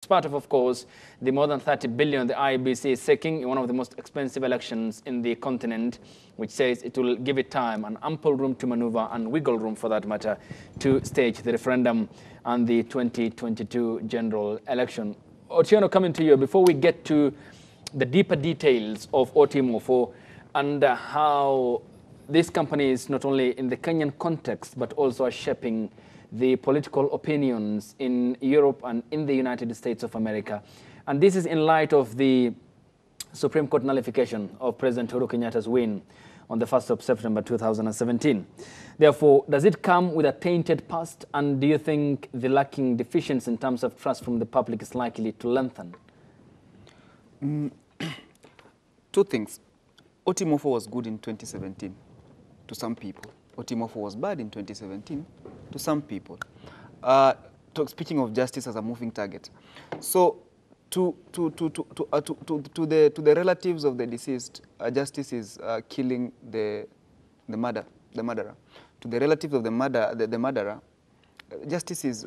Part of course, the more than 30 billion the IEBC is seeking in one of the most expensive elections in the continent, which says it will give it time and ample room to maneuver and wiggle room, for that matter, to stage the referendum and the 2022 general election. Otieno, coming to you, before we get to the deeper details of Otimofo and how this company is not only in the Kenyan context, but also are shaping the political opinions in Europe and in the United States of America. And this is in light of the Supreme Court nullification of President Uhuru Kenyatta's win on the 1st of September 2017. Therefore, does it come with a tainted past? And do you think the lacking deficiency in terms of trust from the public is likely to lengthen? Two things. Otimofo was good in 2017 to some people. Otimofo was bad in 2017 to some people. Speaking of justice as a moving target, so to the relatives of the deceased, justice is killing the murderer. To the relatives of the murderer, justice is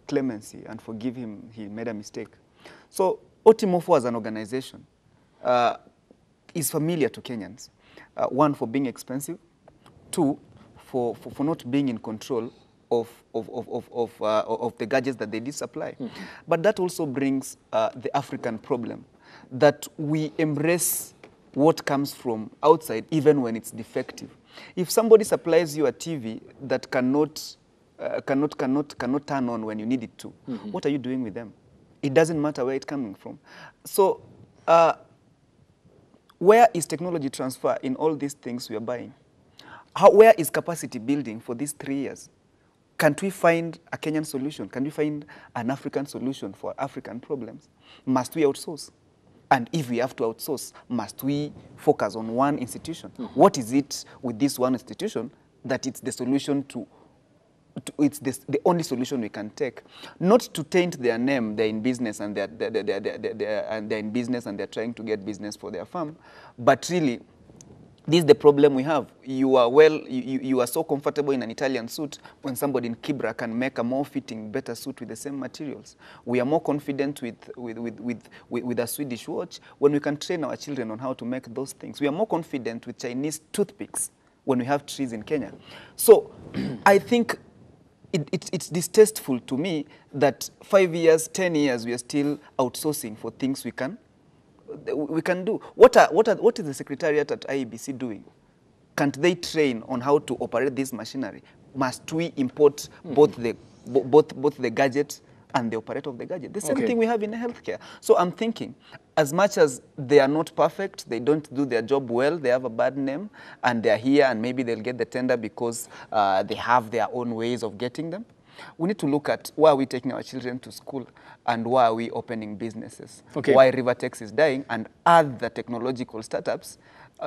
clemency and forgive him. He made a mistake. So Otimofo as an organization is familiar to Kenyans. One, for being expensive. Two, for not being in control of the gadgets that they did supply. Mm-hmm. But that also brings the African problem, that we embrace what comes from outside even when it's defective. If somebody supplies you a TV that cannot turn on when you need it to, mm-hmm. What are you doing with them? It doesn't matter where it's coming from. So where is technology transfer in all these things we are buying? Where is capacity building for these 3 years? Can't we find a Kenyan solution? Can we find an African solution for African problems? Must we outsource? And if we have to outsource, must we focus on one institution? Mm-hmm. What is it with this one institution that it's the solution it's the only solution we can take? Not to taint their name, they're in business and they're in business and they're trying to get business for their farm, but really, this is the problem we have. You are so comfortable in an Italian suit when somebody in Kibra can make a more fitting, better suit with the same materials. We are more confident with a Swedish watch when we can train our children on how to make those things. We are more confident with Chinese toothpicks when we have trees in Kenya. So I think it's distasteful to me that 5 years, 10 years, we are still outsourcing for things we can do. What is the Secretariat at IEBC doing? Can't they train on how to operate this machinery? Must we import both the gadget and the operator of the gadget? The same thing we have in healthcare. So I'm thinking, as much as they are not perfect, they don't do their job well, they have a bad name, and they're here and maybe they'll get the tender because they have their own ways of getting them. We need to look at why are we taking our children to school and why are we opening businesses? Why Rivertex is dying and other technological startups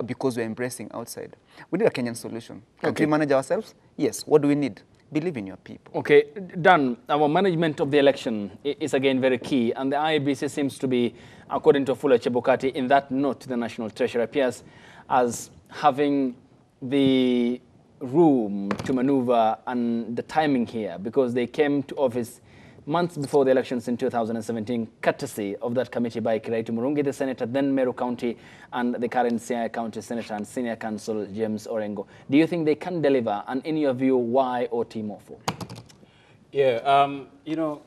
because we're embracing outside. We need a Kenyan solution. Can we manage ourselves? Yes. What do we need? Believe in your people. Okay, Dan, our management of the election is again very key, and the IEBC seems to be, according to Fula Chebukati, in that note to the National Treasury, appears as having the room to maneuver and the timing here, because they came to office months before the elections in 2017, courtesy of that committee by Kiraitu Murungi, the senator, then Meru County, and the current Siaya County senator and senior counsel James Orengo. Do you think they can deliver? And in your view, why Otimofo? Yeah, you know,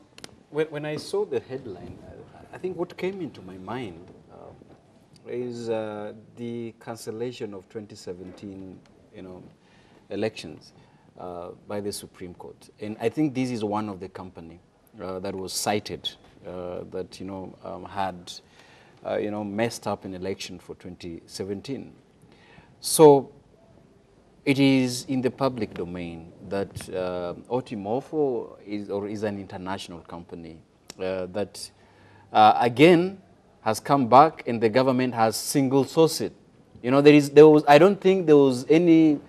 when I saw the headline, I think what came into my mind is the cancellation of 2017, elections by the Supreme Court. And I think this is one of the company that was cited that, had, messed up an election for 2017. So it is in the public domain that Otimofo is an international company that, again, has come back and the government has single-sourced it. I don't think there was any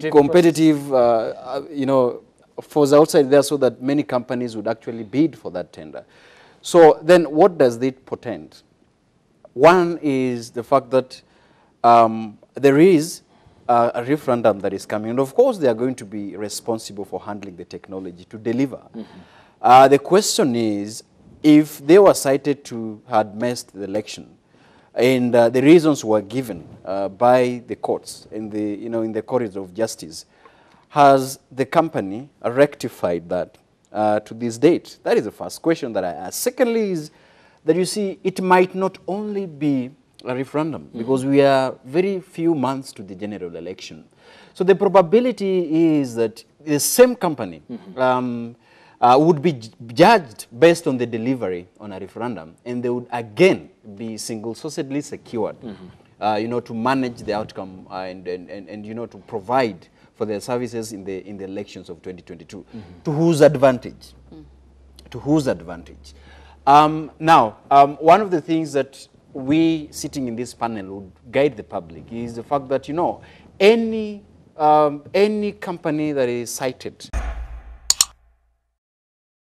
competitive force outside there so that many companies would actually bid for that tender. So then what does it portend? One is the fact that there is a referendum that is coming. And of course, they are going to be responsible for handling the technology to deliver. Mm-hmm. The question is, if they were cited to had messed the election, and the reasons were given by the courts in the, in the corridor of justice, has the company rectified that to this date? That is the first question that I ask. Secondly is that, you see, it might not only be a referendum, because we are very few months to the general election. So the probability is that the same company would be judged based on the delivery on a referendum, and they would again be single-sourcedly secured, to manage the outcome and to provide for their services in the elections of 2022. To whose advantage? To whose advantage? Now, one of the things that we sitting in this panel would guide the public is the fact that, any company that is cited